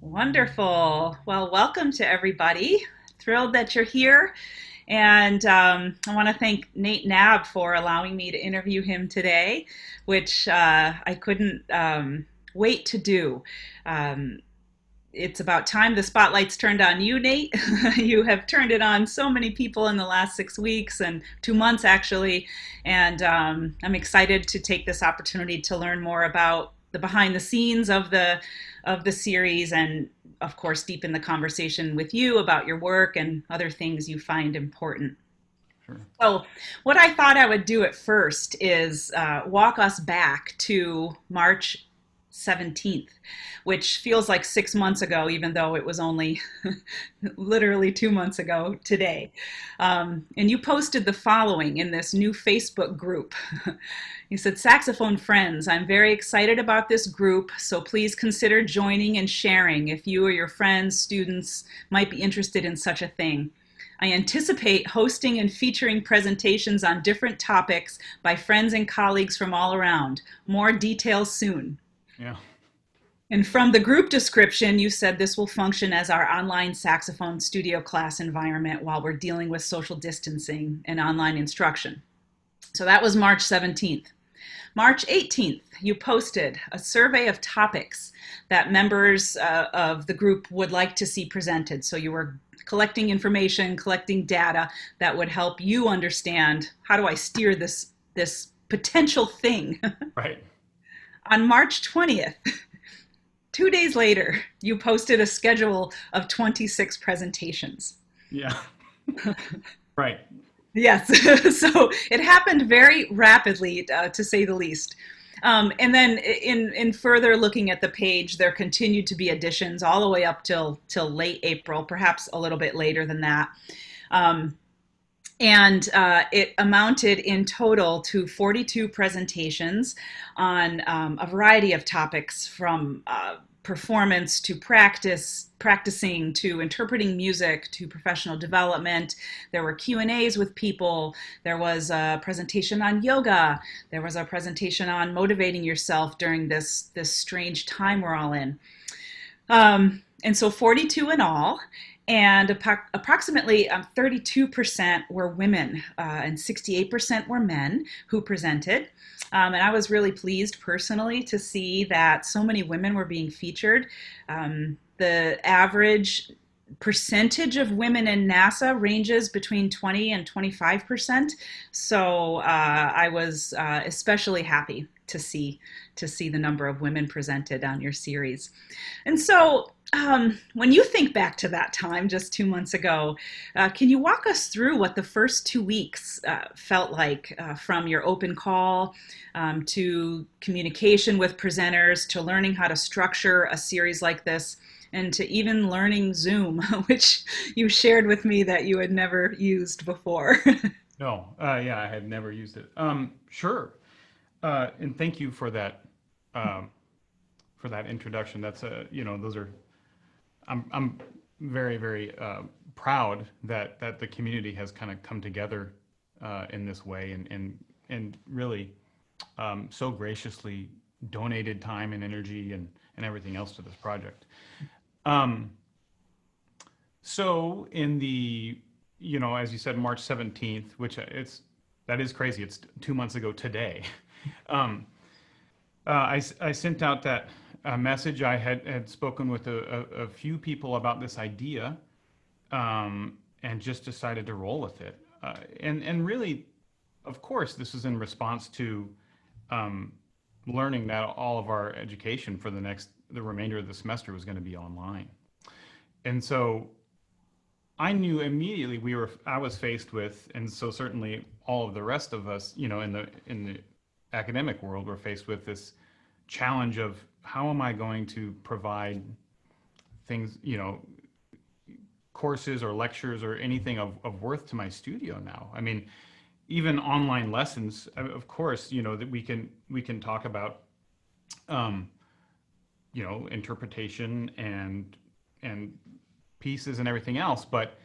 Wonderful. Well, welcome to everybody. Thrilled that you're here. And I want to thank Nate Nabb for allowing me to interview him today, which I couldn't wait to do. Um, it's about time the spotlight's turned on you, Nate. You have turned it on so many people in the last 6 weeks and 2 months, actually. And I'm excited to take this opportunity to learn more about the behind the scenes of the series, and of course deepen the conversation with you about your work and other things you find important. Sure. So, what I thought I would do at first is walk us back to March 17th, which feels like 6 months ago, even though it was only literally 2 months ago today. And you posted the following in this new Facebook group. You said, "Saxophone friends, I'm very excited about this group, so please consider joining and sharing if you or your friends, students might be interested in such a thing. I anticipate hosting and featuring presentations on different topics by friends and colleagues from all around. More details soon." Yeah. And from the group description, you said this will function as our online saxophone studio class environment while we're dealing with social distancing and online instruction. So that was March 17th. March 18th, you posted a survey of topics that members of the group would like to see presented. So you were collecting information, collecting data that would help you understand, how do I steer this potential thing. Right. On March 20th, 2 days later, you posted a schedule of 26 presentations. Yeah. Right. Yes, so it happened very rapidly, to say the least. And then in further looking at the page, there continued to be additions all the way up till late April, perhaps a little bit later than that. Um, and it amounted in total to 42 presentations on a variety of topics, from performance to practicing to interpreting music to professional development. There were Q&As with people. There was a presentation on yoga. There was a presentation on motivating yourself during this strange time we're all in. And so 42 in all, and approximately 32% were women, and 68% were men who presented. And I was really pleased personally to see that so many women were being featured. The average percentage of women in NASA ranges between 20 and 25%. So I was especially happy to see the number of women presented on your series. And so when you think back to that time just 2 months ago, can you walk us through what the first 2 weeks felt like, from your open call to communication with presenters to learning how to structure a series like this, and to even learning Zoom, which you shared with me that you had never used before? No. Yeah, I had never used it. Sure. And thank you um, for that introduction. That's those are. I'm very very proud that the community has kind of come together in this way, and really so graciously donated time and energy and everything else to this project. Um, so in the, as you said, March 17th, which that is crazy. It's 2 months ago today. Um, I sent out that message. I had spoken with a few people about this idea, and just decided to roll with it. And really, of course, this is in response to um, learning that all of our education for the remainder of the semester was going to be online. And so I knew immediately I was faced with, and so certainly all of the rest of us, in the academic world, were faced with this challenge of, how am I going to provide things, courses or lectures or anything of worth to my studio now? I mean, even online lessons, of course, that we can talk about, um, interpretation and pieces and everything else, but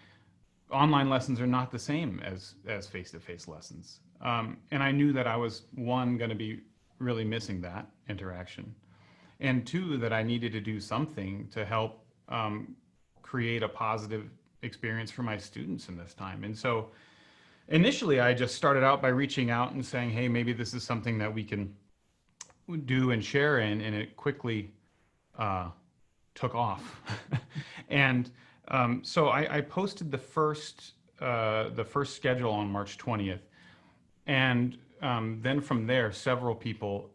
online lessons are not the same as face-to-face lessons. And I knew that I was, one, going to be really missing that interaction, and two, that I needed to do something to help um, create a positive experience for my students in this time. And so initially, I just started out by reaching out and saying, hey, maybe this is something that we can do and share in, and it quickly uh, took off. And so I posted the first schedule on March 20th, and then from there, several people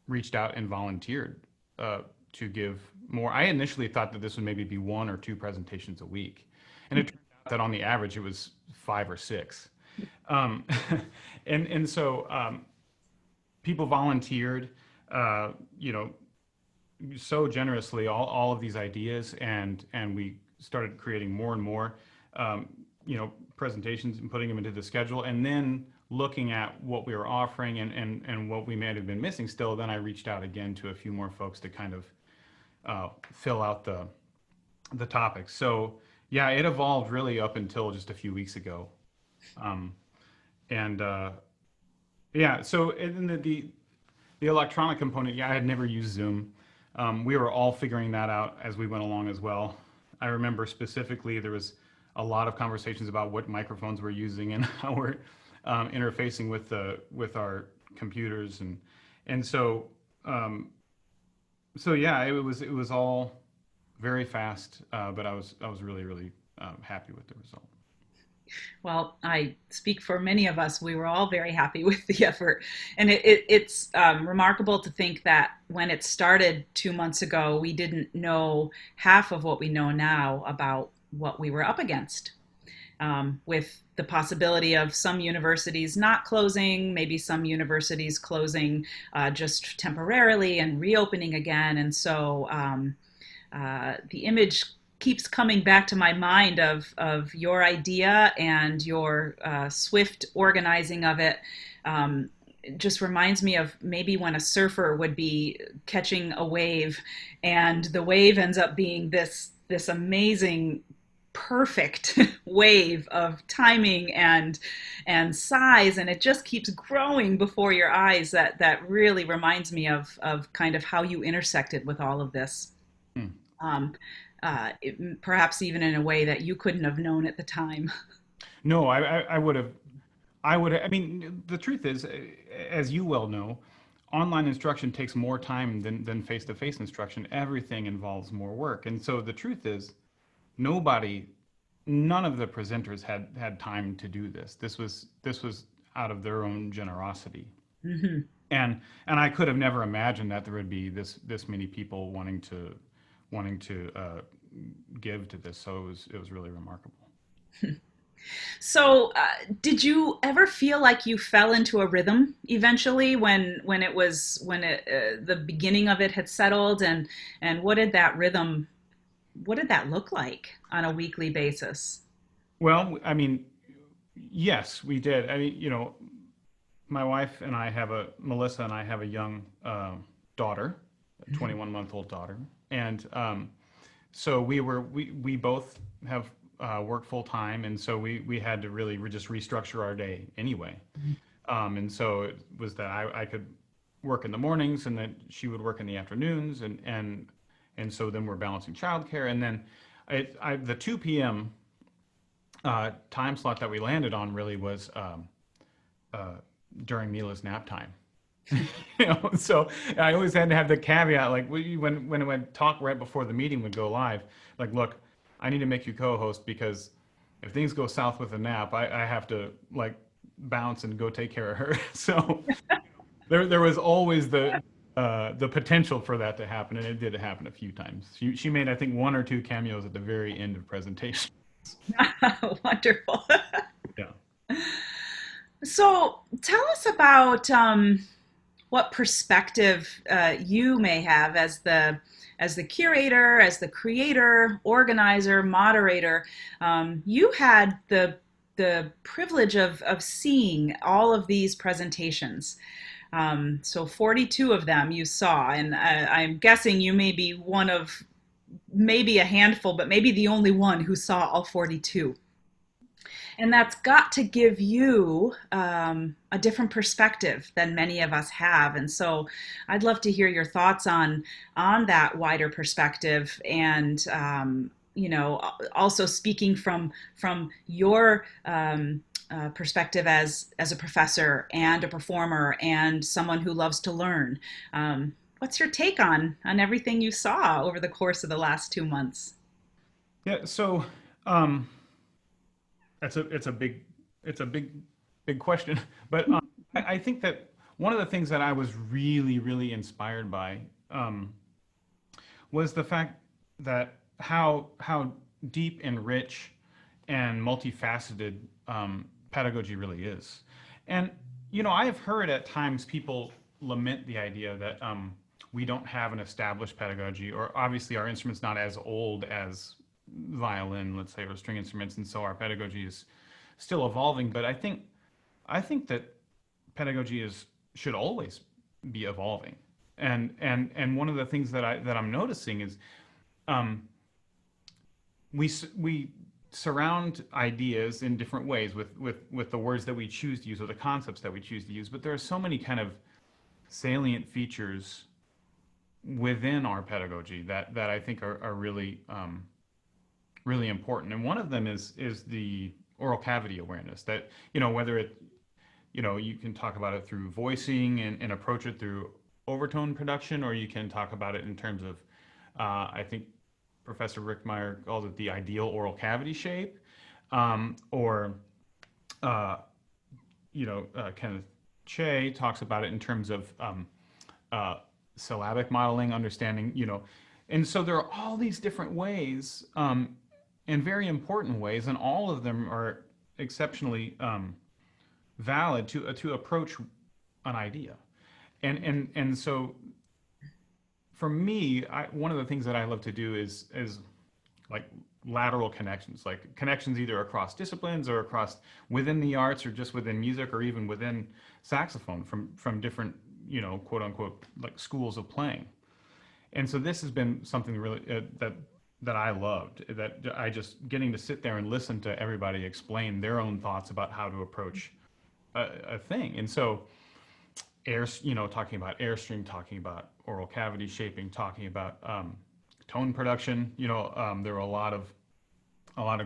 reached out and volunteered to give more. I initially thought that this would maybe be one or two presentations a week, and it turned out that on the average it was 5 or 6. Um, and so people volunteered, you know, so generously all of these ideas, and we started creating more and more, you know, presentations and putting them into the schedule, and then looking at what we were offering and what we may have been missing still. Then I reached out again to a few more folks to kind of fill out the topics. So yeah, it evolved really up until just a few weeks ago. Um, and yeah, so in the electronic component, yeah, I had never used Zoom. We were all figuring that out as we went along as well. I remember specifically there was a lot of conversations about what microphones we're using and how we're interfacing with our computers, and so so yeah, it was all very fast, but I was really happy with the result. Well, I speak for many of us. We were all very happy with the effort. And it's remarkable to think that when it started 2 months ago, we didn't know half of what we know now about what we were up against. With the possibility of some universities not closing, maybe some universities closing just temporarily and reopening again. And so the image keeps coming back to my mind of your idea and your swift organizing of it. It just reminds me of maybe when a surfer would be catching a wave, and the wave ends up being this amazing perfect wave of timing and size, and it just keeps growing before your eyes. That really reminds me of kind of how you intersected with all of this. Hmm. Um, Perhaps even in a way that you couldn't have known at the time. No, I would have. I mean, the truth is, as you well know, online instruction takes more time than face-to-face instruction. Everything involves more work. And so the truth is, nobody, none of the presenters had time to do this. This was out of their own generosity. Hmm. And I could have never imagined that there would be this many people wanting to give to this. So it was really remarkable. So, did you ever feel like you fell into a rhythm eventually when the beginning of it had settled, and what did that look like on a weekly basis? Well, I mean, yes, we did. I mean, you know, my wife and I have Melissa and I have a young daughter, a 21-month-old daughter, and so we both have worked full time, and so we had to really just restructure our day anyway. And so it was that I could work in the mornings, and then she would work in the afternoons, and so then we're balancing childcare, and then the 2 p.m. Time slot that we landed on really was during Mila's nap time. You know, so I always had to have the caveat, like when I talk right before the meeting would go live, like, look, I need to make you co-host because if things go south with a nap, I have to like bounce and go take care of her. So there was always the potential for that to happen, and it did happen a few times. She made, I think, 1 or 2 cameos at the very end of presentation. Wonderful. Yeah. So, tell us about what perspective you may have as the curator, as the creator, organizer, moderator. You had the privilege of seeing all of these presentations. So 42 of them you saw, and I'm guessing you may be one of maybe a handful, but maybe the only one who saw all 42. And that's got to give you a different perspective than many of us have. And so I'd love to hear your thoughts on that wider perspective, and also speaking from your perspective as a professor and a performer and someone who loves to learn. What's your take on everything you saw over the course of the last 2 months? Yeah, so um, it's a big it's a big question, but I think that one of the things that I was really inspired by um, was the fact that how deep and rich and multifaceted pedagogy really is. And I have heard at times people lament the idea that we don't have an established pedagogy, or obviously our instrument's not as old as violin, let's say, or string instruments, and so our pedagogy is still evolving. But I think that pedagogy is should always be evolving. And one of the things that I'm noticing is um, we surround ideas in different ways with the words that we choose to use, or the concepts that we choose to use. But there are so many kind of salient features within our pedagogy that I think are really important. And one of them is the oral cavity awareness, that whether you can talk about it through voicing and approach it through overtone production, or you can talk about it in terms of I think Professor Rickmeyer calls it the ideal oral cavity shape, or Kenneth Che talks about it in terms of uh, syllabic modeling, understanding, and so there are all these different ways, and very important ways, and all of them are exceptionally valid to approach an idea. And so for me, one of the things that I love to do is like lateral connections, like connections either across disciplines or across within the arts, or just within music, or even within saxophone from different quote unquote like schools of playing. And so this has been something really that I loved, that I just getting to sit there and listen to everybody explain their own thoughts about how to approach a thing. And so talking about airstream, talking about oral cavity shaping, talking about tone production. There were a lot of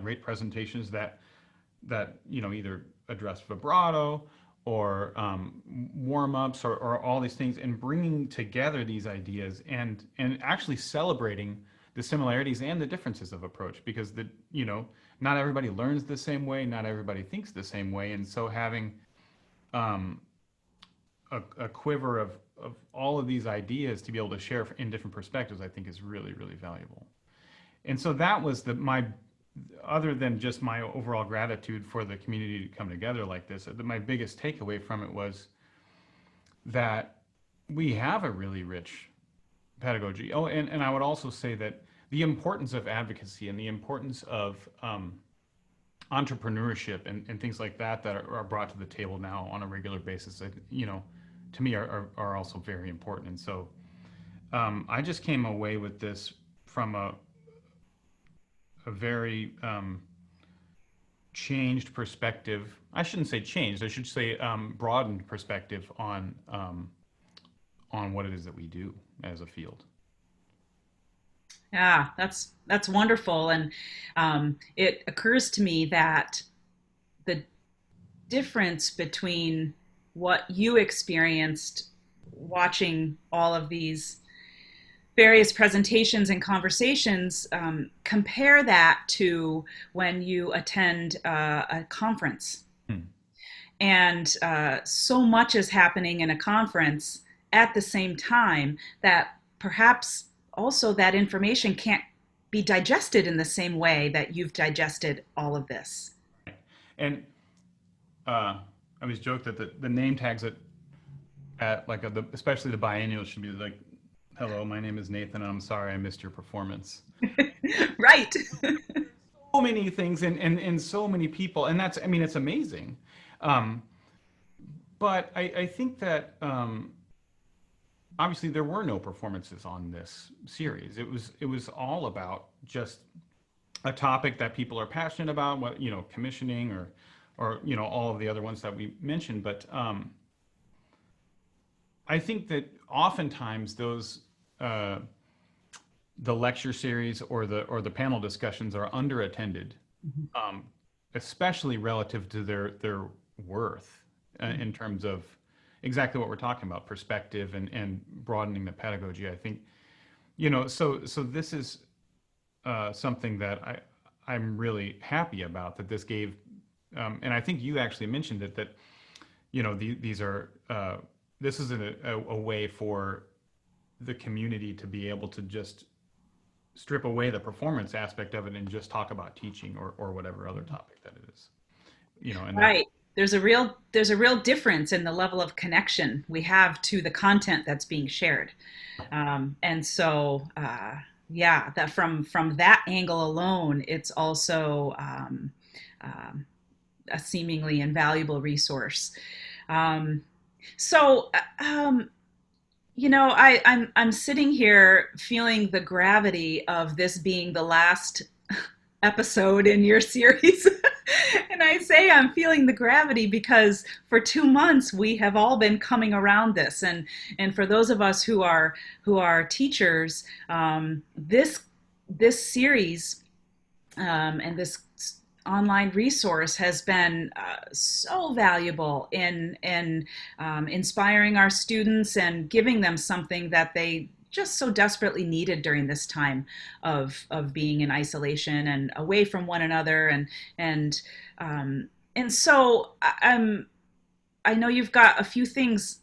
great presentations that either address vibrato or warm ups, or all these things, and bringing together these ideas and actually celebrating the similarities and the differences of approach, because not everybody learns the same way, not everybody thinks the same way, and so having um, a quiver of all of these ideas to be able to share in different perspectives, I think is really valuable. And so that was my other than just my overall gratitude for the community to come together like this, my biggest takeaway from it was that we have a really rich pedagogy. Oh, and I would also say that the importance of advocacy and the importance of entrepreneurship and things like that are brought to the table now on a regular basis, to me are also very important. And so I just came away with this from a very changed perspective. I shouldn't say changed. I should say broadened perspective on what it is that we do as a field. Yeah, that's wonderful, and it occurs to me that the difference between what you experienced watching all of these various presentations and conversations, compare that to when you attend a conference. Hmm. And so much is happening in a conference at the same time that perhaps also that information can't be digested in the same way that you've digested all of this. And I always joke that the name tags at like especially the biennial should be like, "Hello, my name is Nathan, and I'm sorry I missed your performance." Right. So many things and so many people, and that's, I mean, it's amazing. Um, but I think that obviously there were no performances on this series. It was all about just a topic that people are passionate about, what, commissioning or all of the other ones that we mentioned. But I think that oftentimes those uh, the lecture series or the panel discussions are underattended, Mhm. um, especially relative to their worth Mhm. in terms of exactly what we're talking about, perspective and broadening the pedagogy. I think so this is something that I'm really happy about, that this gave, and I think you actually mentioned it, that these are this is a way for the community to be able to just strip away the performance aspect of it and just talk about teaching or whatever other topic that it is. And that. Right. There's a real difference in the level of connection we have to the content that's being shared. And so, yeah, that from that angle alone, it's also um, a seemingly invaluable resource. Um, so, I'm sitting here feeling the gravity of this being the last episode in your series. And I say I'm feeling the gravity because for 2 months we have all been coming around this, and for those of us who are teachers, this series, and this online resource has been so valuable in inspiring our students and giving them something that they just so desperately needed during this time of being in isolation and away from one another, and and so I know you've got a few things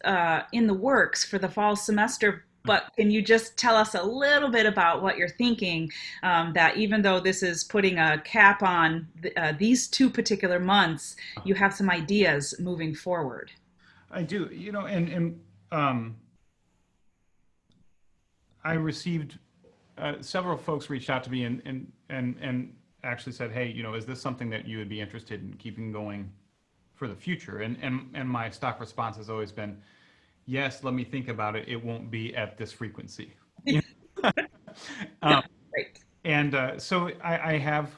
in the works for the fall semester, but can you just tell us a little bit about what you're thinking? That even though this is putting a cap on these two particular months, you have some ideas moving forward. I do, and um, I received several folks reached out to me and actually said, hey, is this something that you would be interested in keeping going for the future? And my stock response has always been, yes, let me think about it. It won't be at this frequency. You um, Great. and so I have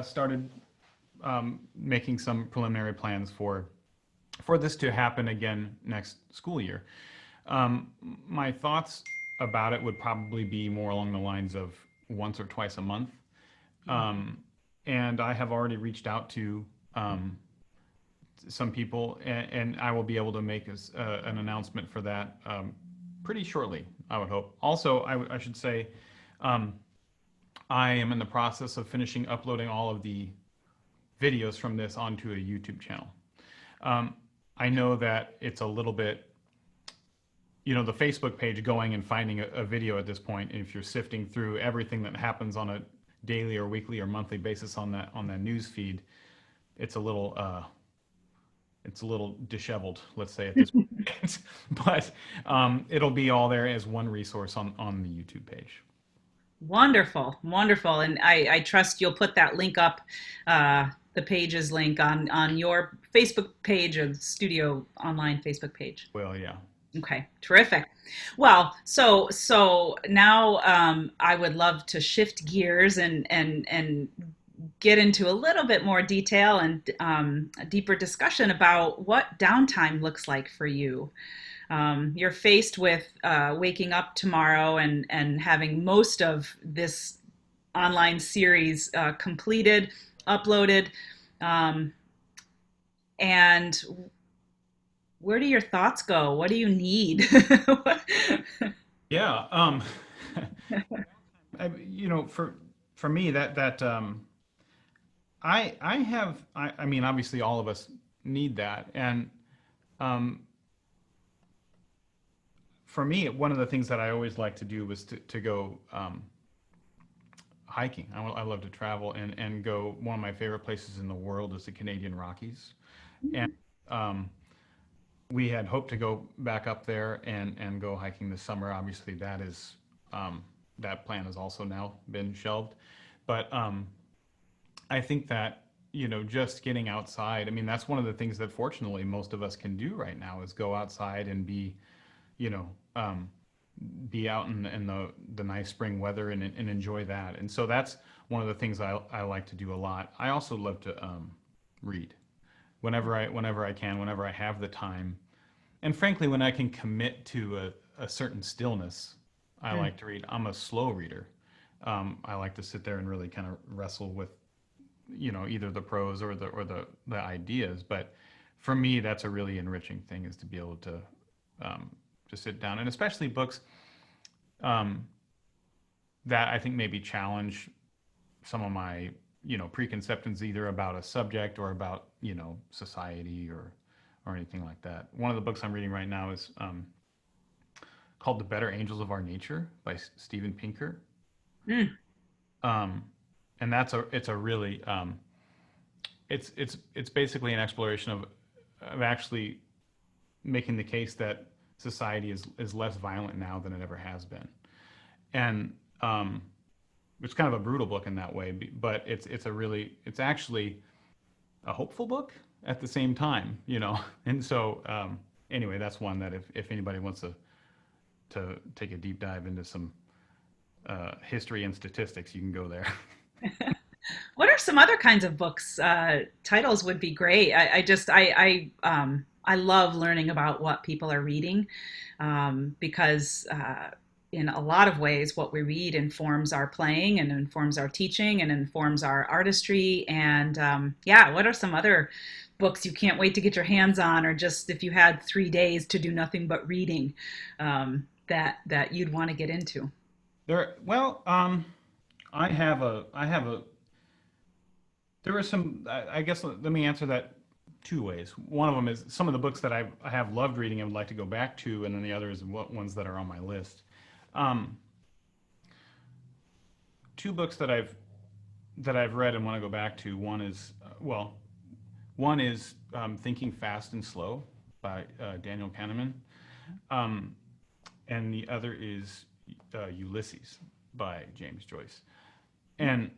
started making some preliminary plans for this to happen again next school year. Um, my thoughts about it would probably be more along the lines of once or twice a month. Um, and I have already reached out to some people, and I will be able to make an announcement for that pretty shortly, I would hope. Also, I should say, um, I am in the process of finishing uploading all of the videos from this onto a YouTube channel. Um, I know that it's a little bit, the Facebook page, going and finding a video at this point, and if you're sifting through everything that happens on a daily or weekly or monthly basis on that news feed, it's a little disheveled, let's say, at this point. But it'll be all there as one resource on the YouTube page. Wonderful, wonderful, and I trust you'll put that link up, the pages link on your Facebook page, or the studio online Facebook page. Well, yeah. Okay, terrific. Well, so now, I would love to shift gears and get into a little bit more detail and a deeper discussion about what downtime looks like for you. You're faced with waking up tomorrow and having most of this online series completed, uploaded, um, and where do your thoughts go? What do you need? Yeah. For me, I mean, obviously all of us need that. And um, for me, one of the things that I always like to do was to go hiking. I love to travel and go. One of my favorite places in the world is the Canadian Rockies. And um, we had hoped to go back up there and go hiking this summer. Obviously, that plan has also now been shelved. But I think that, just getting outside, I mean, that's one of the things that fortunately most of us can do right now, is go outside and be, you know, um, be out in the nice spring weather and enjoy that. And so that's one of the things I like to do a lot. I also love to read whenever I can, whenever I have the time, and frankly, when I can commit to a certain stillness, I Mm. like to read. I'm a slow reader. I like to sit there and really kind of wrestle with, either the prose or the ideas. But for me, that's a really enriching thing, is to be able to sit down, and especially books um, that I think maybe challenge some of my preconceptions, either about a subject or about society or anything like that. One of the books I'm reading right now is called "The Better Angels of Our Nature" by Steven Pinker. Mm. um, and it's a really it's basically an exploration of actually making the case that society is less violent now than it ever has been. And it's kind of a brutal book in that way, but it's actually a hopeful book at the same time. And so anyway, that's one that if anybody wants to take a deep dive into some history and statistics, you can go there. What are some other kinds of books? Titles would be great. I love learning about what people are reading, because in a lot of ways, what we read informs our playing and informs our teaching and informs our artistry. And yeah, what are some other books you can't wait to get your hands on, or just if you had 3 days to do nothing but reading, that you'd want to get into? Well, I have a there are some. I guess let me answer that two ways. One of them is some of the books that I have loved reading and would like to go back to, and then the other is what ones that are on my list. Um, Two books that I've read and want to go back to. One is Thinking Fast and Slow by Daniel Kahneman, um, and the other is Ulysses by James Joyce. And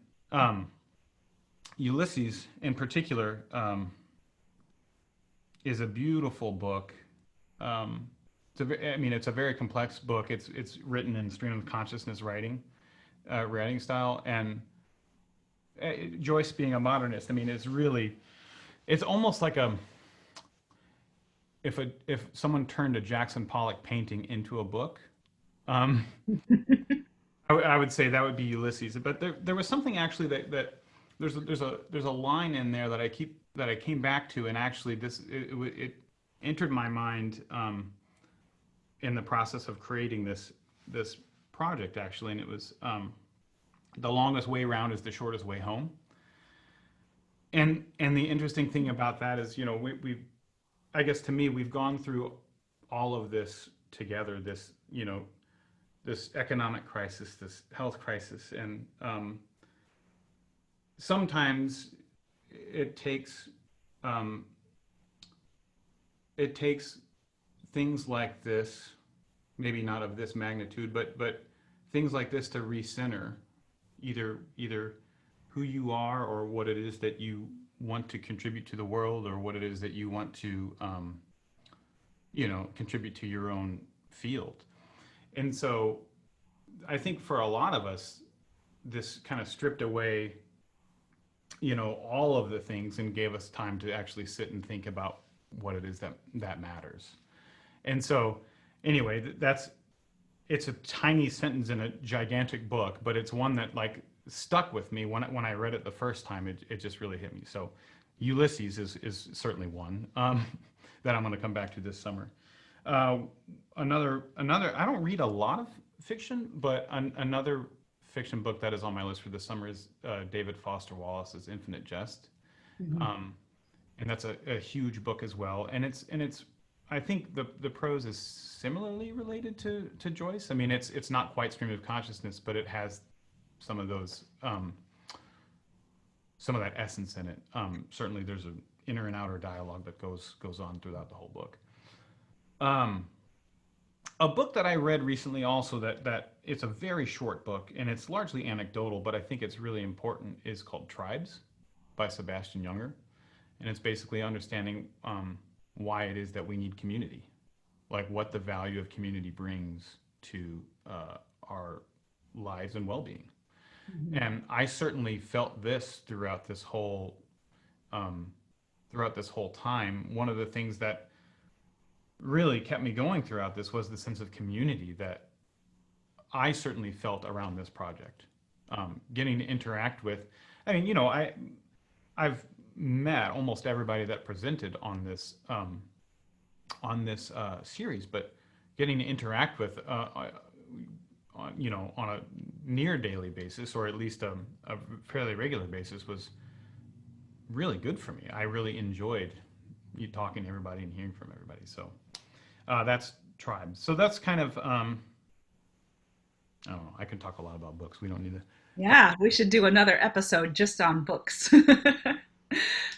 Ulysses, in particular, is a beautiful book. I mean, it's a very complex book. It's written in stream of consciousness writing style, and Joyce, being a modernist, I mean, it's almost like if someone turned a Jackson Pollock painting into a book. Um, I would say that would be Ulysses. But there was something actually that there's a line in there that I came back to, and actually it entered my mind in the process of creating this project, actually, and it was the longest way round is the shortest way home. And the interesting thing about that is, we I guess to me, we've gone through all of this together. This economic crisis, this health crisis, and sometimes it takes um, it takes things like this, maybe not of this magnitude, but things like this to recenter either who you are, or what it is that you want to contribute to the world, or what it is that you want to contribute to your own field. And so I think for a lot of us, this kind of stripped away all of the things and gave us time to actually sit and think about what it is that matters. And so anyway, it's a tiny sentence in a gigantic book, but it's one that like stuck with me when I read it the first time. It just really hit me. So Ulysses is certainly one that I'm going to come back to this summer. Uh, another. I don't read a lot of fiction, but another fiction book that is on my list for this summer is David Foster Wallace's Infinite Jest, Mhm. and that's a huge book as well. And it's I think the prose is similarly related to Joyce. I mean, it's not quite stream of consciousness, but it has some of those some of that essence in it. Certainly, there's an inner and outer dialogue that goes on throughout the whole book. Um, a book that I read recently also that it's a very short book and it's largely anecdotal, but I think it's really important, is called Tribes by Sebastian Junger, and it's basically understanding why it is that we need community, like what the value of community brings to our lives and well-being. Mhm. And I certainly felt this um, throughout this whole time. One of the things that really kept me going throughout this was the sense of community that I certainly felt around this project. Getting to interact with, I mean, I've met almost everybody that presented on this series, but getting to interact with, on a near daily basis, or at least a fairly regular basis, was really good for me. I really enjoyed you talking to everybody and hearing from everybody. So that's Tribe. So that's kind of, I don't know. I can talk a lot about books. We don't need to talk. Yeah, we should do another episode just on books.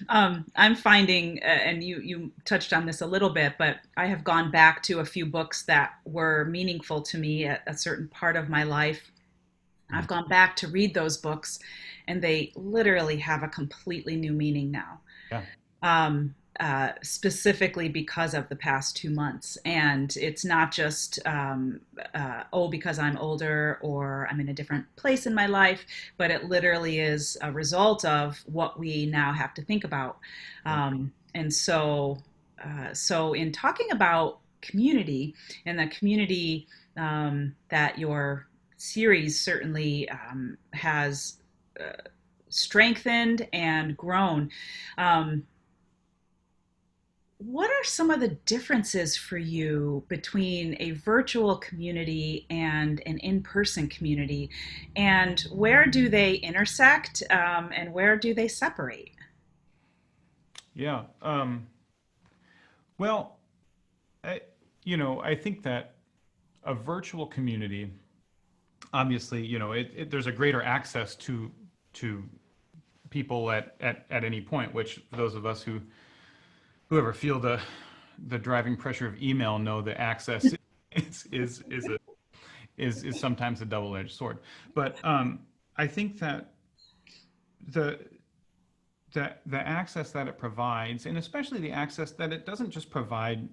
I'm finding, and you touched on this a little bit, but I have gone back to a few books that were meaningful to me at a certain part of my life. I've gone back to read those books, and they literally have a completely new meaning now. Yeah. Specifically because of the past 2 months. And it's not just, oh, because I'm older or I'm in a different place in my life, but it literally is a result of what we now have to think about. Yeah. So in talking about community and the community that your series certainly has strengthened and grown, what are some of the differences for you between a virtual community and an in-person community? And where do they intersect, and where do they separate? Yeah. Well, I, I think that a virtual community, obviously, there's a greater access to people at any point, which for those of us who ever feel the driving pressure of email know that access is sometimes a double-edged sword. But I think that the the access that it provides, and especially the access that it doesn't just provide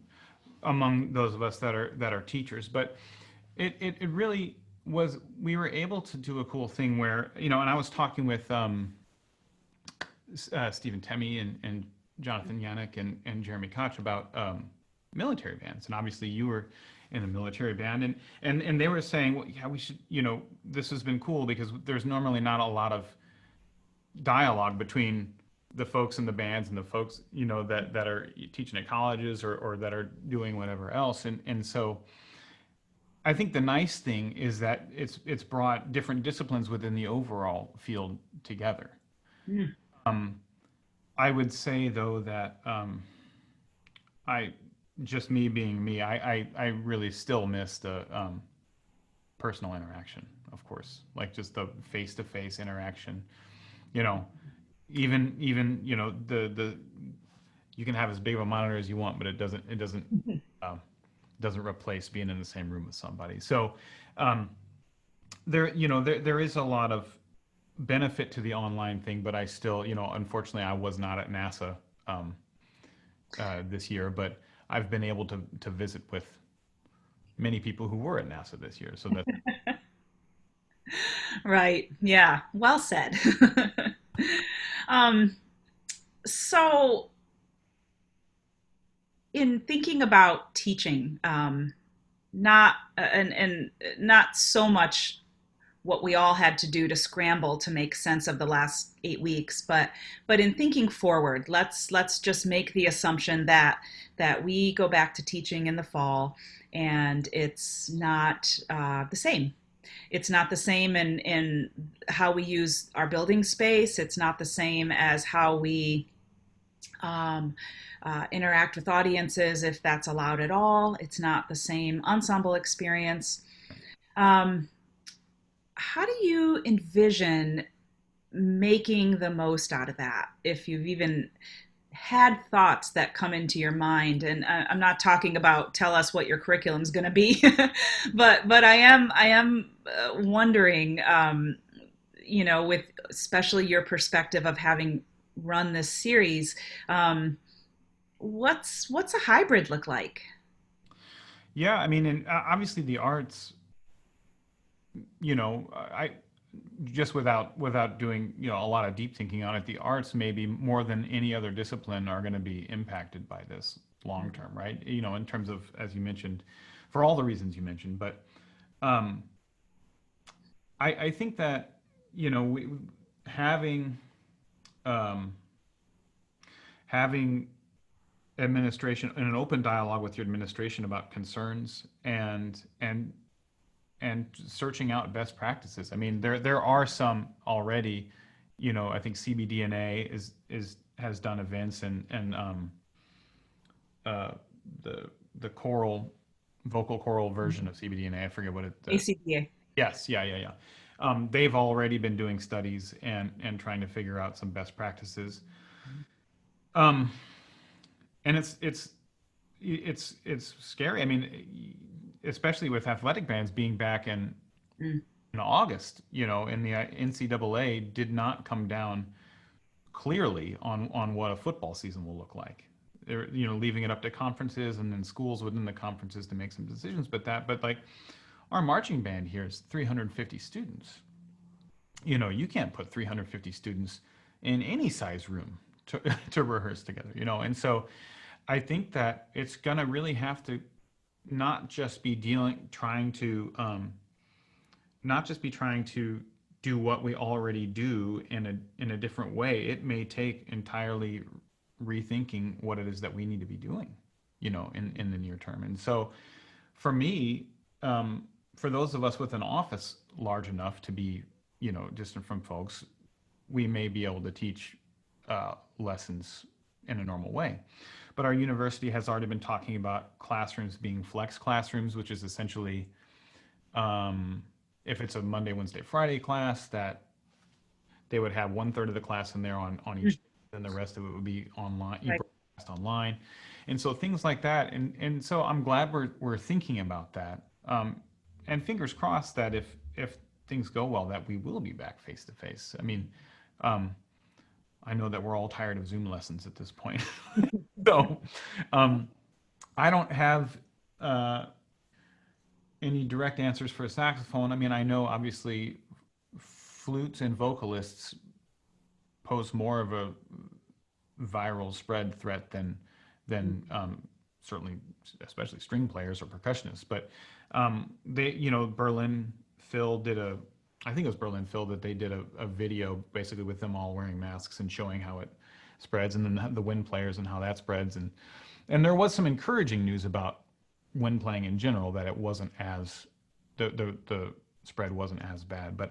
among those of us that are teachers, but it really was, we were able to do a cool thing where, and I was talking with Stephen Temmie and Jonathan Yannick and Jeremy Koch about military bands, and obviously you were in a military band, and they were saying, well, yeah, we should, this has been cool because there's normally not a lot of dialogue between the folks in the bands and the folks, that are teaching at colleges or that are doing whatever else, and so I think the nice thing is that it's brought different disciplines within the overall field together. Mm. Um, I would say though that I just me being me, I really still miss the personal interaction, of course, like just the face-to-face interaction. You know, even the you can have as big of a monitor as you want, but um, doesn't replace being in the same room with somebody. So there is a lot of benefit to the online thing, but I still, unfortunately, I was not at NASA this year, but I've been able to visit with many people who were at NASA this year. So that Right. Yeah. Well said. um, so, in thinking about teaching, not and not so much what we all had to do to scramble to make sense of the last 8 weeks, but in thinking forward, let's just make the assumption that we go back to teaching in the fall, and it's not the same. It's not the same in how we use our building space. It's not the same as how we um, interact with audiences, if that's allowed at all. It's not the same ensemble experience. Um, how do you envision making the most out of that, if you've even had thoughts that come into your mind? And I'm not talking about tell us what your curriculum is going to be, but I am wondering, with especially your perspective of having run this series, what's a hybrid look like? yeah, I mean, and obviously the arts. I just without doing a lot of deep thinking on it, the arts maybe more than any other discipline are going to be impacted by this long term, right? In terms of, as you mentioned, for all the reasons you mentioned. But um, I think that having um, having administration in an open dialogue with your administration about concerns and searching out best practices. I mean, there are some already. I think CBDNA is has done events and uh, the the choral vocal choral version of CBDNA. I forget what it. ACDA. Yes, yeah, yeah, yeah. They've already been doing studies and trying to figure out some best practices. Um, and it's scary. I mean, especially with athletic bands being back Mm. in August, and the NCAA did not come down clearly on what a football season will look like. They're leaving it up to conferences and then schools within the conferences to make some decisions. But like our marching band here is 350 students. You can't put 350 students in any size room to to rehearse together. And so I think that it's gonna really have to not just be trying to not just be trying to do what we already do in a different way. It may take entirely rethinking what it is that we need to be doing, in the near term. And so, for me, for those of us with an office large enough to be, distant from folks, we may be able to teach lessons in a normal way. But our university has already been talking about classrooms being flex classrooms, which is essentially um, if it's a Monday, Wednesday, Friday class, that they would have one third of the class in there on Mm. each, and the rest of it would be online, Right. broadcast online, and so things like that. And so I'm glad we're thinking about that. And fingers crossed that if things go well, that we will be back face to face. I mean, um, I know that we're all tired of Zoom lessons at this point, so um, I don't have uh, any direct answers for a saxophone. I mean, I know obviously flutes and vocalists pose more of a viral spread threat than certainly, especially string players or percussionists. But Berlin Phil did a, I think it was Berlin Phil that they did a video basically with them all wearing masks and showing how it spreads, and then the wind players and how that spreads, and there was some encouraging news about wind playing in general, that it wasn't as the spread wasn't as bad. But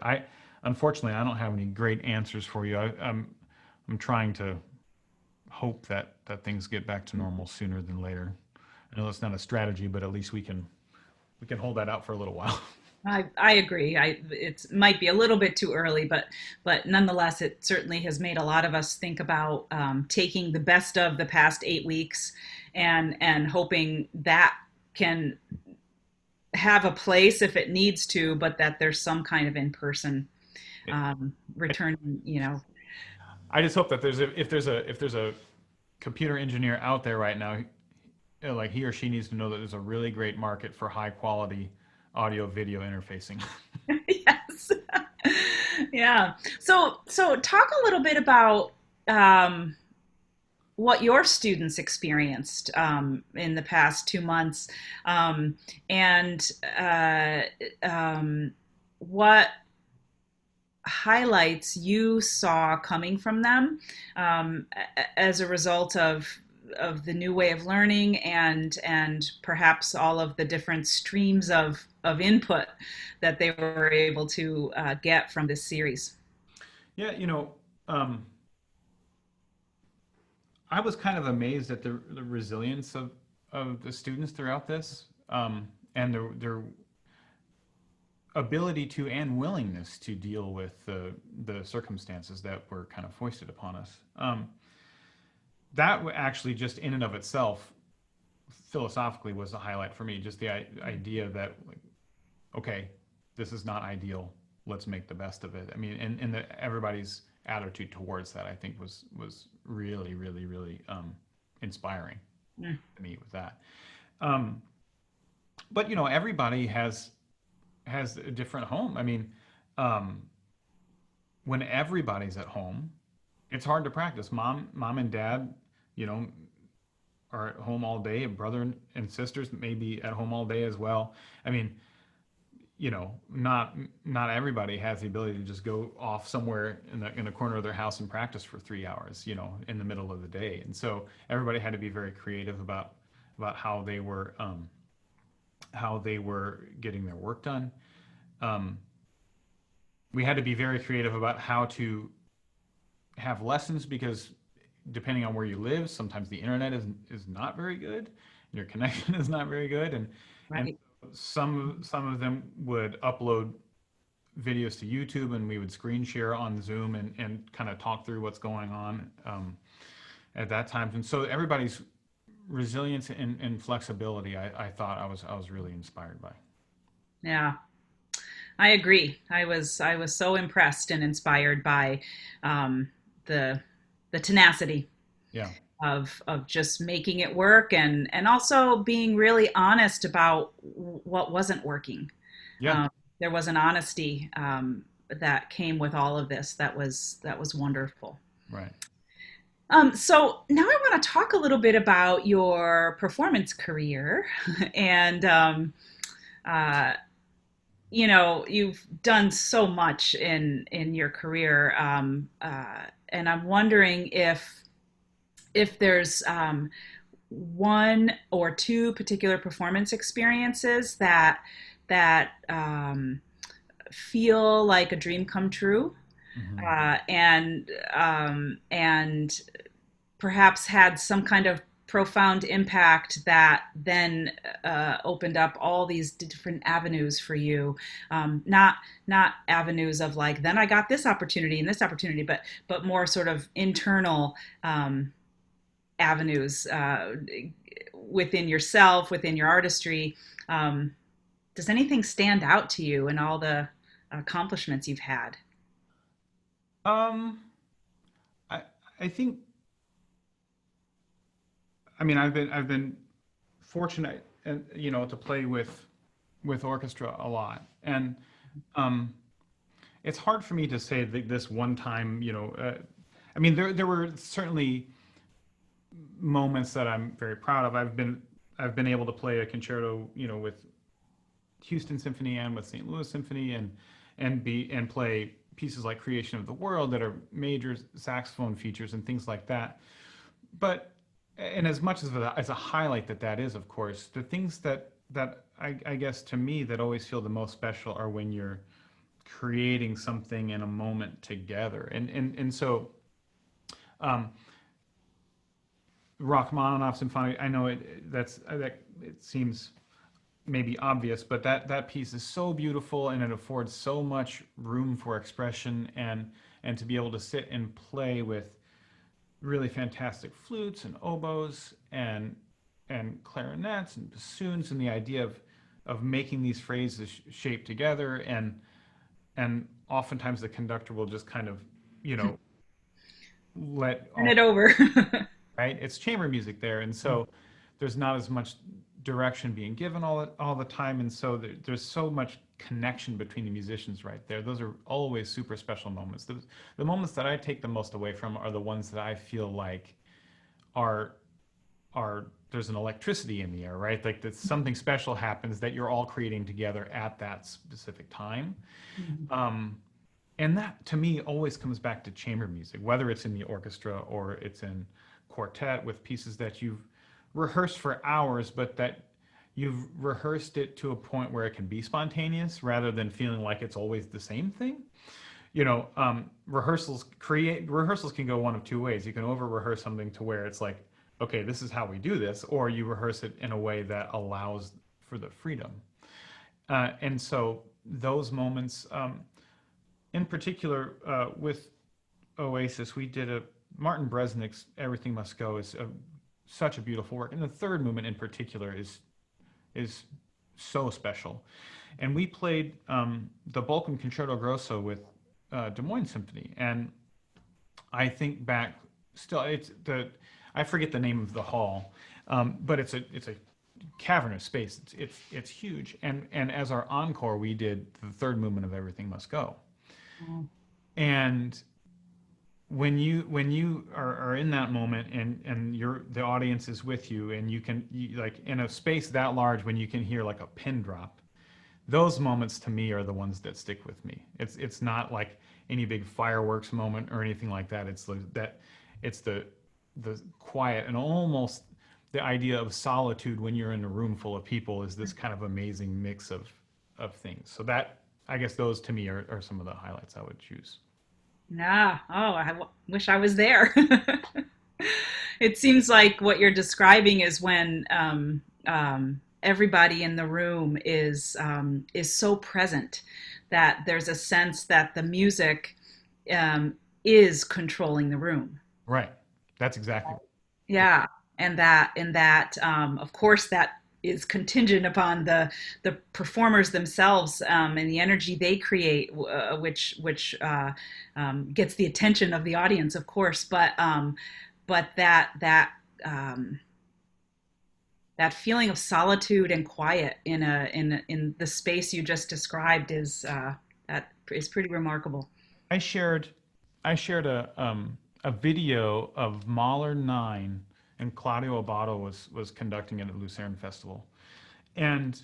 unfortunately I don't have any great answers for you. I'm trying to hope that things get back to normal sooner than later. I know it's not a strategy, but at least we can hold that out for a little while. I agree. It might be a little bit too early, but nonetheless, it certainly has made a lot of us think about taking the best of the past 8 weeks and hoping that can have a place if it needs to, but that there's some kind of in-person return. I just hope that if there's a computer engineer out there right now, like he or she needs to know that there's a really great market for high quality audio video interfacing. Yes. Yeah. So talk a little bit about what your students experienced in the past 2 months, and what highlights you saw coming from them as a result of the new way of learning and perhaps all of the different streams of input that they were able to get from this series. Yeah, I was kind of amazed at the resilience of the students throughout this, and their ability to and willingness to deal with the circumstances that were kind of foisted upon us. That actually just in and of itself, philosophically, was a highlight for me. Just the idea that, like, okay, this is not ideal. Let's make the best of it. I mean, and everybody's attitude towards that, I think, was really, really, really inspiring to me with that. Um, but everybody has a different home. I mean, um, when everybody's at home, it's hard to practice. Mom and dad, you know, are at home all day. Brother and sisters may be at home all day as well. I mean, you know, not everybody has the ability to just go off somewhere in the corner of their house and practice for 3 hours, you know, in the middle of the day. And so everybody had to be very creative about how they were getting their work done. Um, we had to be very creative about how to have lessons because depending on where you live, sometimes the internet is not very good. Your connection is not very good, and Right. some of them would upload videos to YouTube, and we would screen share on Zoom and kind of talk through what's going on at that time. And so everybody's resilience and flexibility, I thought I was really inspired by. Yeah, I agree. I was so impressed and inspired by um, the the tenacity Yeah, of just making it work, and also being really honest about what wasn't working. yeah, Um, there was an honesty that came with all of this that was wonderful. right. So now I want to talk a little bit about your performance career, and uh, you know, you've done so much in your career, and I'm wondering if there's one or two particular performance experiences that feel like a dream come true, Hmm. and perhaps had some kind of profound impact that then opened up all these different avenues for you. Not avenues of like, then I got this opportunity and this opportunity, but more sort of internal avenues within yourself, within your artistry. Um, does anything stand out to you in all the accomplishments you've had? Um, I I think I mean I've been fortunate and you know to play with orchestra a lot and um, it's hard for me to say that this one time you know I mean there were certainly moments that I'm very proud of. I've been able to play a concerto you know with Houston Symphony and with St. Louis Symphony and play pieces like Creation of the World that are major saxophone features and things like that. But and as much as a highlight that that is, of course, the things that I guess to me that always feel the most special are when you're creating something in a moment together. And so um, Rachmaninoff Symphony, I know that it seems maybe obvious, but that piece is so beautiful and it affords so much room for expression and to be able to sit and play with really fantastic flutes and oboes and clarinets and bassoons and the idea of making these phrases shape together and oftentimes the conductor will just kind of you know let Turn all it over. right it's chamber music there and so there's not as much direction being given all the time and so there's so much connection between the musicians right there. Those are always super special moments. The moments that I take the most away from are the ones that I feel like are are there's an electricity in the air, right? Like that something special happens that you're all creating together at that specific time. Um, and that to me always comes back to chamber music, whether it's in the orchestra or it's in quartet with pieces that you've rehearsed for hours, but that you've rehearsed it to a point where it can be spontaneous rather than feeling like it's always the same thing. You know, rehearsals can go one of two ways. You can over rehearse something to where it's like, okay, this is how we do this, or you rehearse it in a way that allows for the freedom. And so those moments, in particular, with Oasis, we did a Martin Bresnick's "Everything Must Go" is such a beautiful work, and the third movement in particular is so special. And we played the Bolton Concerto Grosso with Des Moines Symphony, and I think back still it's the I forget the name of the hall, but it's a cavernous space. It's huge. And as our encore, we did the third movement of Everything Must Go. Mm. And when you are in that moment and the audience is with you and like in a space that large when you can hear like a pin drop, those moments to me are the ones that stick with me. It's not like any big fireworks moment or anything like that. It's the quiet and almost the idea of solitude when you're in a room full of people is this kind of amazing mix of things. So that, I guess those to me are some of the highlights I would choose. Yeah. Oh, wish I was there. It seems like what you're describing is when everybody in the room is so present that there's a sense that the music is controlling the room. Right. That's exactly. Yeah. Yeah, and that of course that is contingent upon the performers themselves and the energy they create, which gets the attention of the audience, of course. But um, that feeling of solitude and quiet in the space you just described is that is pretty remarkable. I shared I shared a video of Mahler 9 and Claudio Abbado was conducting it at Lucerne Festival. And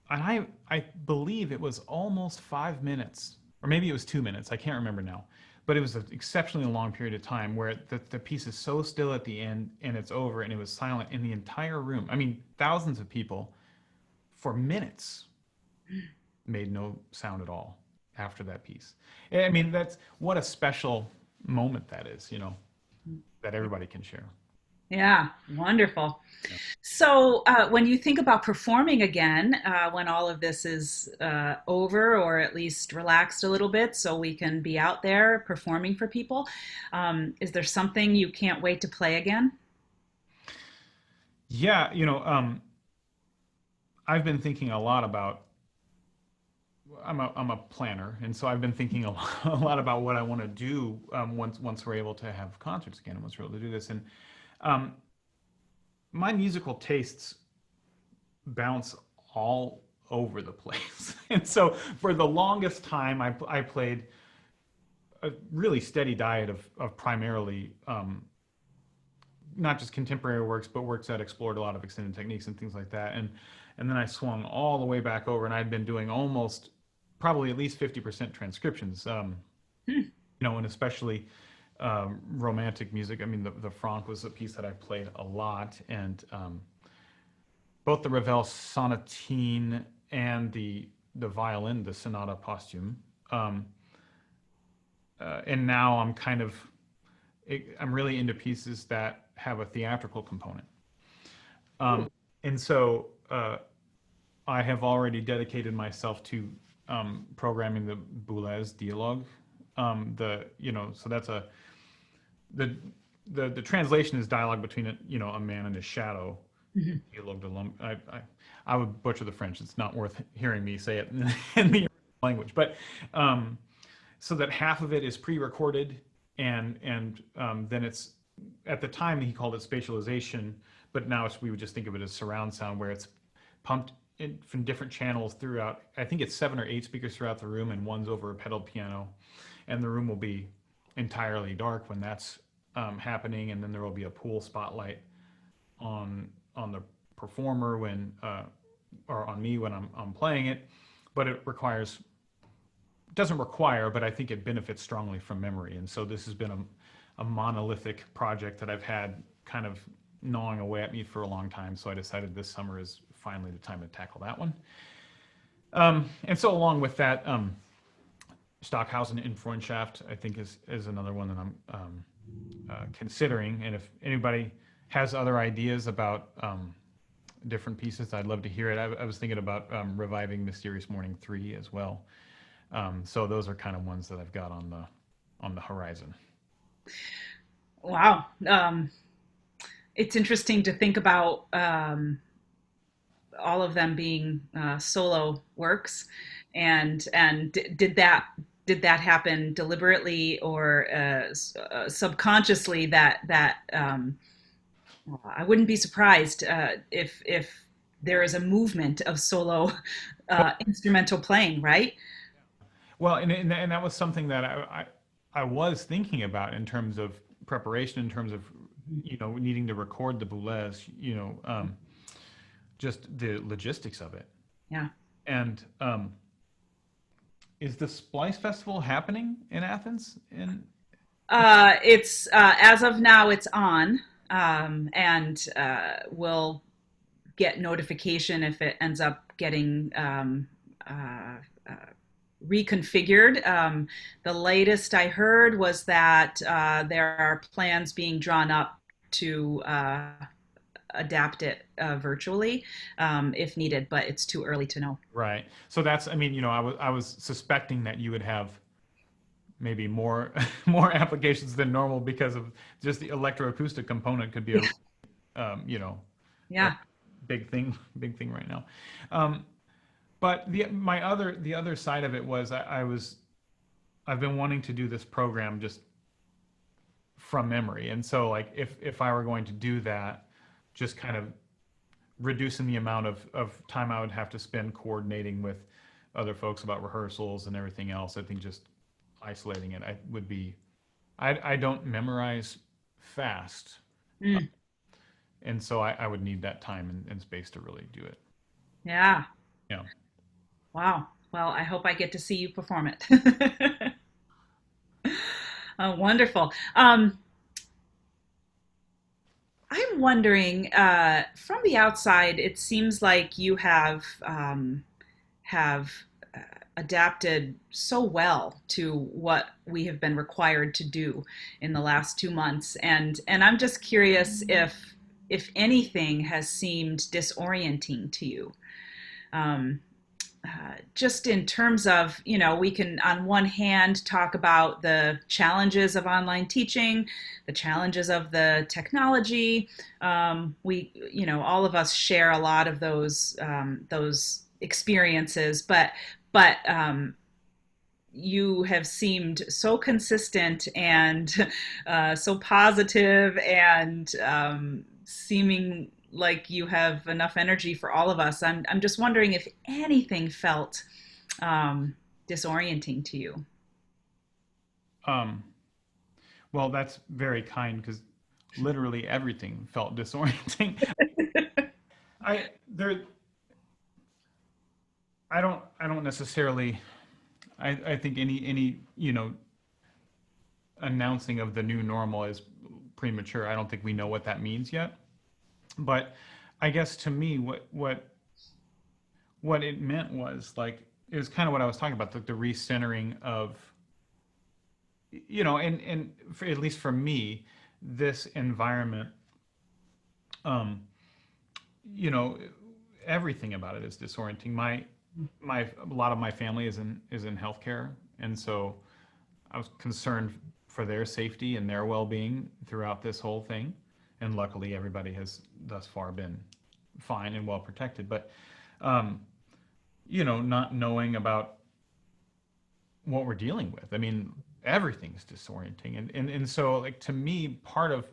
I believe it was almost 5 minutes, or maybe it was 2 minutes. I can't remember now, but it was an exceptionally long period of time where the piece is so still at the end and it's over and it was silent in the entire room. I mean, thousands of people for minutes made no sound at all after that piece. I mean, that's what a special moment that is, that everybody can share. Yeah, wonderful. Yeah. So, when you think about performing again, when all of this is over, or at least relaxed a little bit, so we can be out there performing for people, is there something you can't wait to play again? Yeah, I've been thinking a lot about. I'm a planner, and so I've been thinking a lot, a lot about what I want to do once we're able to have concerts again, and once we're able to do this. And um, my musical tastes bounce all over the place, and so for the longest time, I played a really steady diet of primarily not just contemporary works, but works that explored a lot of extended techniques and things like that. And then I swung all the way back over, and I'd been doing almost probably at least 50% transcriptions. Hmm. And especially romantic music. I mean, the Franck was a piece that I played a lot, and both the Ravel sonatine and the violin, the sonata posthume. And now I'm really into pieces that have a theatrical component. Ooh. And so I have already dedicated myself to programming the Boulez dialogue. So that's the the translation is dialogue between a man and his shadow. Mhm. Dialogue de l'homme. I would butcher the French. It's not worth hearing me say it in the language. But so that half of it is pre-recorded, and then it's at the time he called it spatialization, but now we would just think of it as surround sound, where it's pumped in from different channels throughout. I think it's 7 or 8 speakers throughout the room, and one's over a pedal piano, and the room will be entirely dark when that's happening, and then there will be a pool spotlight on the performer or on me when I'm playing it, but it doesn't require, but I think it benefits strongly from memory. And so this has been a monolithic project that I've had kind of gnawing away at me for a long time. So I decided this summer is finally the time to tackle that one. And so along with that, Stockhausen in Freundschaft, I think is another one that I'm considering. And if anybody has other ideas about different pieces, I'd love to hear it. I was thinking about reviving Mysterious Morning 3 as well. So those are kind of ones that I've got on the horizon. Wow. It's interesting to think about all of them being solo works, and did that happen deliberately or subconsciously, that I wouldn't be surprised if there is a movement of solo instrumental playing, right? Well, and that was something that I was thinking about in terms of preparation, in terms of needing to record the boulez, just the logistics of it. Yeah. And is the Splice Festival happening in Athens? It's as of now, it's on, and we'll get notification if it ends up getting uh, reconfigured. The latest I heard was that there are plans being drawn up to adapt it virtually if needed, but it's too early to know. Right. So that's, I mean, I was suspecting that you would have maybe more more applications than normal because of just the electroacoustic component could be a Yeah. big thing right now. Um, but the other side of it was I've been wanting to do this program just from memory, and so like if I were going to do that, just kind of reducing the amount of time I would have to spend coordinating with other folks about rehearsals and everything else. I think just isolating it I would be I don't memorize fast, Mm, and so I would need that time and space to really do it. yeah. Yeah. Wow. Well, I hope I get to see you perform it. Wonderful. I'm wondering, from the outside, it seems like you have adapted so well to what we have been required to do in the last 2 months, and I'm just curious if anything has seemed disorienting to you. Um, just in terms of, we can on one hand talk about the challenges of online teaching, the challenges of the technology. All of us share a lot of those experiences, but you have seemed so consistent and so positive and seeming like you have enough energy for all of us. I'm just wondering if anything felt disorienting to you. Um, well, that's very kind because literally everything felt disorienting. I there I don't necessarily I think any announcing of the new normal is premature. I don't think we know what that means yet. But I guess to me, what it meant was like it was kind of what I was talking about, the recentering of and for, at least for me, this environment, um, you know, everything about it is disorienting. My a lot of my family is in healthcare, and so I was concerned for their safety and their well-being throughout this whole thing. And luckily, everybody has thus far been fine and well protected. But um, not knowing about what we're dealing with. I mean, everything's disorienting, and so like to me, part of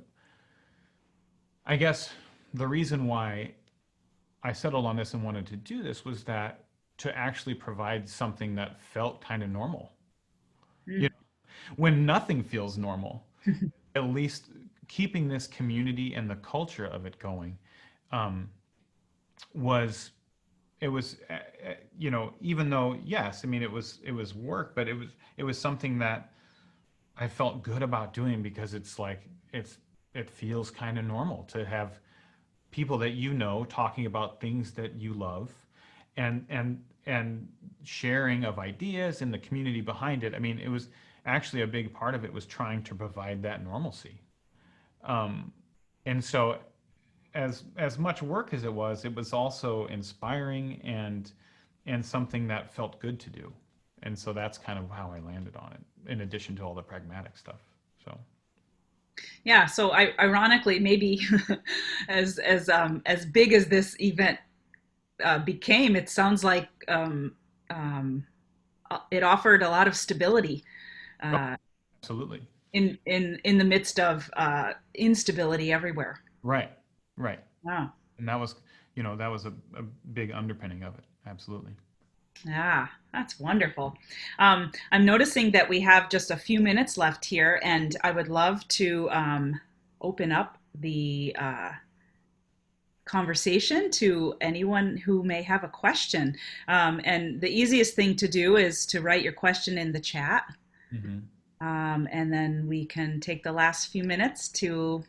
I guess the reason why I settled on this and wanted to do this was that to actually provide something that felt kind of normal. You Mm. know, when nothing feels normal, at least keeping this community and the culture of it going um, was even though yes, I mean it was work, but it was something that I felt good about doing because it's like it feels kind of normal to have people that talking about things that you love and sharing of ideas and the community behind it. I mean, it was actually a big part of it was trying to provide that normalcy. Um, and so as much work as it was also inspiring and something that felt good to do. And so that's kind of how I landed on it, in addition to all the pragmatic stuff. So Yeah. So ironically, maybe as big as this event became, it sounds like um, it offered a lot of stability oh, uh, absolutely. in the midst of instability everywhere. Right. Right. Wow. And that was, that was a big underpinning of it. Absolutely. Yeah, that's wonderful. I'm noticing that we have just a few minutes left here, and I would love to open up the conversation to anyone who may have a question. And the easiest thing to do is to write your question in the chat, Hmm. and then we can take the last few minutes to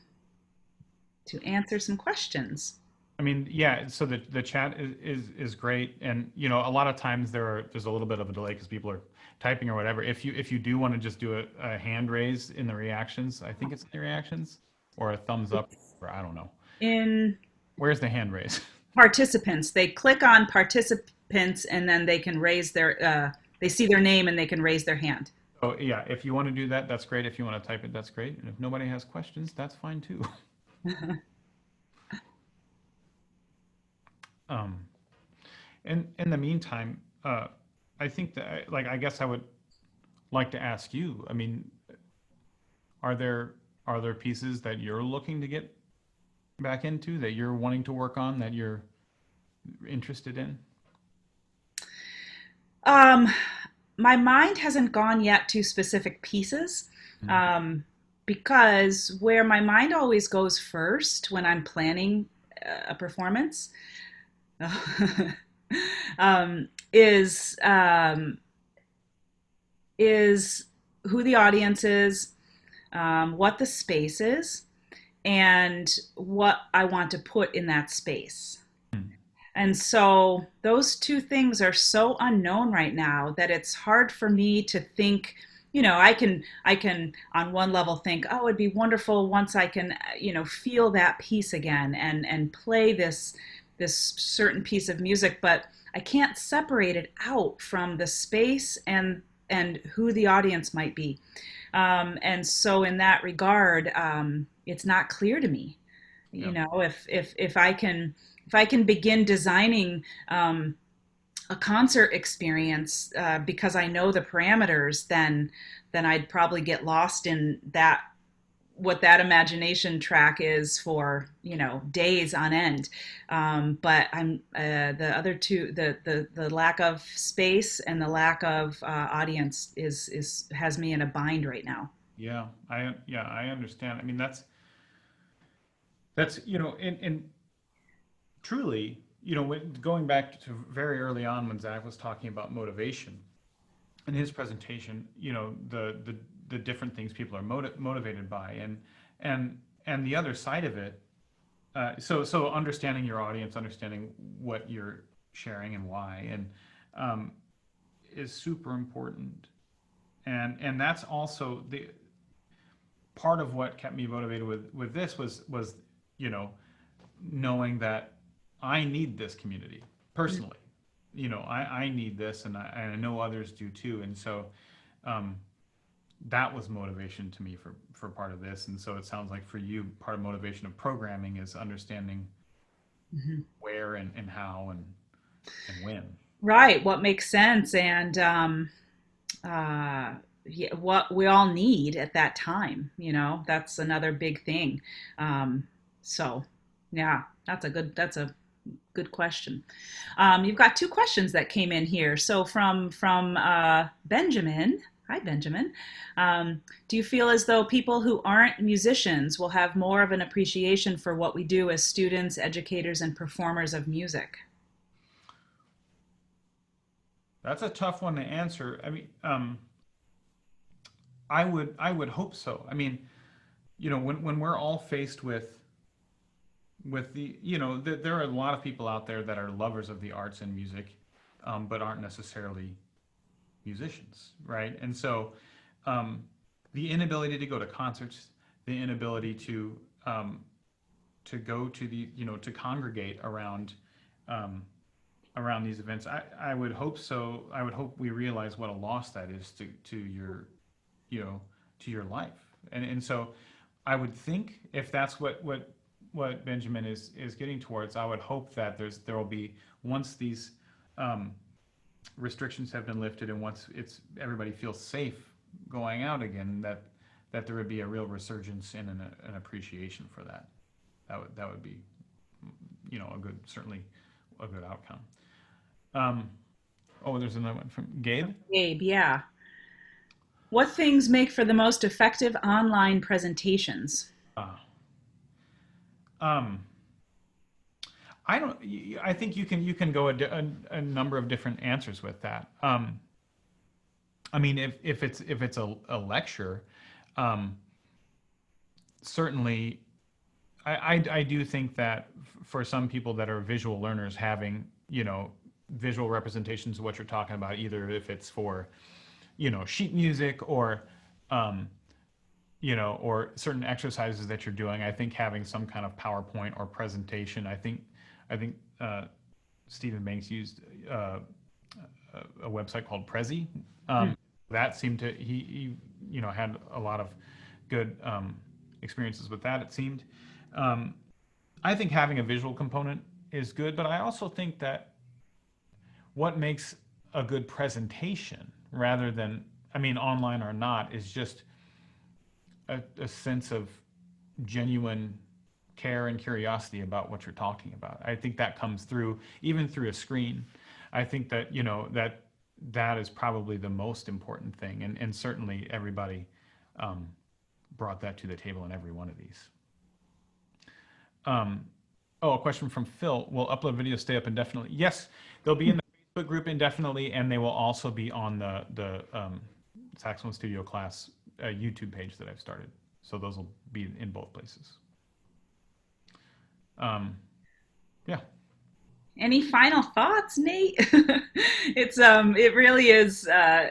answer some questions. I mean, yeah. So the chat is great, and a lot of times there's a little bit of a delay because people are typing or whatever. If you do want to just do a hand raise in the reactions, I think it's in the reactions, or a thumbs up, or I don't know. In Where's the hand raise? participants, they click on participants, and then they can raise their, they see their name and they can raise their hand. Oh yeah, if you want to do that, that's great. If you want to type it, that's great. And if nobody has questions, that's fine too. Um, and in the meantime, I think that I guess I would like to ask you. I mean, are there pieces that you're looking to get back into that you're wanting to work on that you're interested in? Um, my mind hasn't gone yet to specific pieces, Mhm. um, because where my mind always goes first when I'm planning a performance um, is um, is who the audience is, what the space is, and what I want to put in that space. And so those two things are so unknown right now that it's hard for me to think, I can on one level think, oh, it'd be wonderful once I can, feel that piece again and play this certain piece of music, but I can't separate it out from the space and who the audience might be. And so in that regard, it's not clear to me, Yeah. if I can begin designing a concert experience, because I know the parameters, then I'd probably get lost in that, what that imagination track is for days on end. But I'm the other two, the lack of space and the lack of audience is has me in a bind right now. I understand. I mean, that's and truly, going back to very early on when Zach was talking about motivation in his presentation, the different things people are motivated by, and and the other side of it. So understanding your audience, understanding what you're sharing and why, and um, is super important. And that's also the part of what kept me motivated with this was you know knowing that I need this community personally. I need this, and I know others do too. And so um, that was motivation to me for part of this. And so it sounds like for you, part of motivation of programming is understanding Mhm. where and how and when. Right, what makes sense, and uh, yeah, what we all need at that time. That's another big thing. Um, so, yeah, that's a good question. You've got two questions that came in here. So from Benjamin. Hi, Benjamin. Do you feel as though people who aren't musicians will have more of an appreciation for what we do as students, educators, and performers of music? That's a tough one to answer. I mean, I would hope so. I mean, when we're all faced with there are a lot of people out there that are lovers of the arts and music, but aren't necessarily musicians, right? And so um, the inability to go to concerts, the inability to go to to congregate um, around these events. I would hope so. I would hope we realize what a loss that is to your you know to your life. And so I would think if that's what Benjamin is getting towards, I would hope that there will be, once these um, restrictions have been lifted and once it's everybody feels safe going out again, that there would be a real resurgence and an appreciation for that. That would be a good, certainly a good outcome. Um, oh, there's another one from Gabe. Gabe, yeah. What things make for the most effective online presentations? Uh, um, I don't. I think you can go a number of different answers with that. I mean, if it's a lecture, um, certainly I do think that for some people that are visual learners, having visual representations of what you're talking about, either if it's for sheet music or um, or certain exercises that you're doing, I think having some kind of PowerPoint or presentation, I think Stephen Banks used a website called Prezi. Mm. That seemed to he had a lot of good experiences with that. It seemed. Um, I think having a visual component is good, but I also think that what makes a good presentation, rather than, I mean, online or not, is just a sense of genuine care and curiosity about what you're talking about. I think that comes through even through a screen. I think that that is probably the most important thing, and certainly everybody um, brought that to the table in every one of these. Um, oh, a question from Phil. Will upload videos stay up indefinitely? Yes, they'll be in the Facebook group indefinitely, and they will also be on the Saxophone Studio class YouTube page that I've started. So those will be in both places. Yeah. Any final thoughts, Nate? It really is,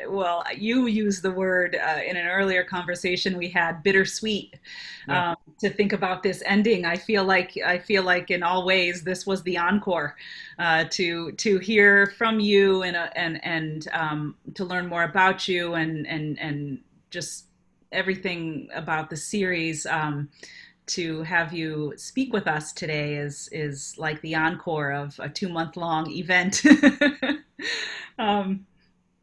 well, you used the word in an earlier conversation we had, bittersweet. Yeah. To think about this ending, I feel like in all ways this was the encore, to hear from you and to learn more about you and just everything about the series. To have you speak with us today is like the encore of a 2 month long event. um,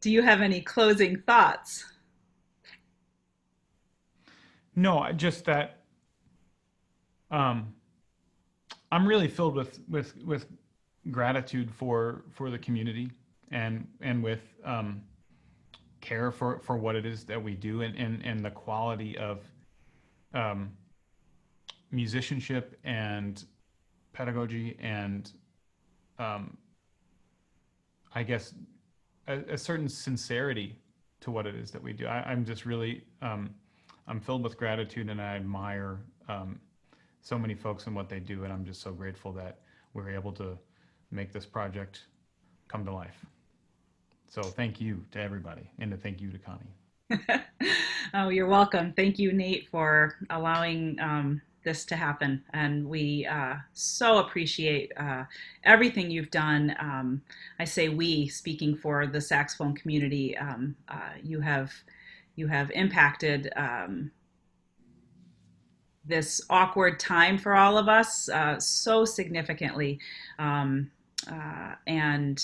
do you have any closing thoughts? No, just that um, I'm really filled with gratitude for the community and with care for what it is that we do and the quality of um, musicianship and pedagogy and um, I guess a certain sincerity to what it is that we do. I'm just really I'm filled with gratitude and I admire so many folks and what they do, and I'm just so grateful that we're able to make this project come to life. So thank you to everybody, and to thank you to Connie. Oh, you're welcome. Thank you, Nate, for allowing this to happen. And we so appreciate everything you've done. I say we, speaking for the saxophone community. You have impacted this awkward time for all of us so significantly. Um, and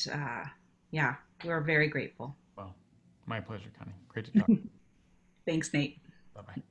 yeah, we're very grateful. Well, my pleasure, Connie. Great to talk. Thanks, Nate. Bye bye.